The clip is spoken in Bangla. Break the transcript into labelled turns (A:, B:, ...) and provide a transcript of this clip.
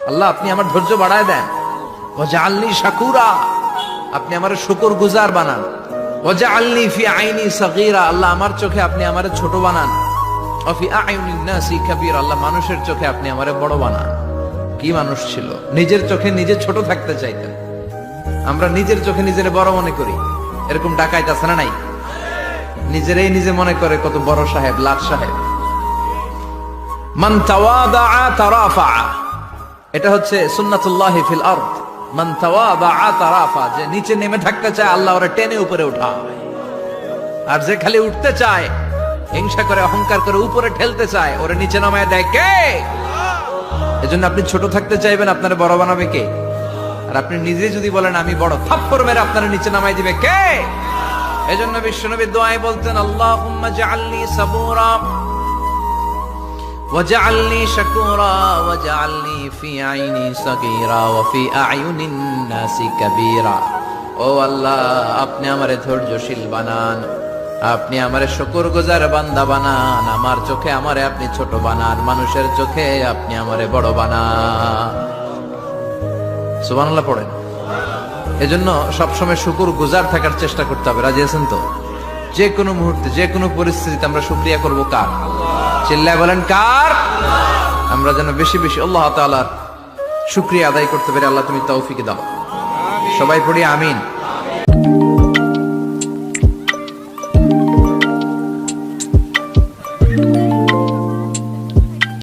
A: আল্লাহ আপনি আমার ধৈর্য বাড়ায় দেন। ওয়াজআলনি শাকুরা, আপনি আমার শুকর গুজার বানান। ওয়াজআলনি ফি আইনি সাগীরা, আল্লাহ আমার চোখে আপনি আমারে ছোট বানান। ওয়া ফি আয়ুনিন নাসি কাবীরা, আল্লাহ মানুষের চোখে আপনি আমারে বড় বানান। কি মানুষ ছিল, নিজের চোখে নিজে ছোট থাকতে চাইতেন। আমরা নিজের চোখে নিজের বড় মনে করি, এরকম ডাকাইত আছে না নাই? নিজেরাই নিজে মনে করে কত বড় সাহেব, লাট সাহেব। মান তাওয়াদাআ তারাফা, এটা হচ্ছে সুন্নাতুল্লাহি ফিল আরদ। মান তাওয়াদাআ তারাফা, যে নিচে নেমে থাকতে চায় আল্লাহ ওরে টেনে উপরে উঠায়। আর যে খালি উঠতে চায়, হিংসা করে অহংকার করে উপরে ঠেলতে চায়, ওরে নিচে নামায় দেয় কে? এজন্য আপনি ছোট থাকতে চাইবেন, আপনারে বড় বানাবে কে? আর আপনি নিজে যদি বলেন আমি বড়, থাপ্পড় মেরে আপনারে নিচে নামাই দিবে কে? এজন্য বিশ্বনবী দোয়ায় বলতেন, আল্লাহুম্মা জাআলনি সাবুরা ওয়াজআলনি শাকুরা ওয়াজআলনি ফি আইনি সাগীরা ওয়া ফি আয়ুনিন নাসি কাবীরা। ও আল্লাহ, আপনি আমারে ধৈর্যশীল বানান, আপনি আমারে শুকরগুজার বান্দা বানান, আমার চোখে আমারে আপনি ছোট বানান, মানুষের চোখে আপনি আমারে বড় বানান। সুবহানাল্লাহ পড়েন। এজন্য সবসময় শুকরগুজার থাকার চেষ্টা করতে হবে। রাজি আছেন তো? যে কোনো মুহূর্তে, যে কোনো পরিস্থিতিতে আমরা শুকরিয়া করব কার? চিল্লায় বলেন কার? আমরা যেন বেশি বেশি আল্লাহ তাআলার শুকরিয়া আদায় করতে পারি। আল্লাহ তুমি তৌফিক দাও। সবাই পড়ি আমিন।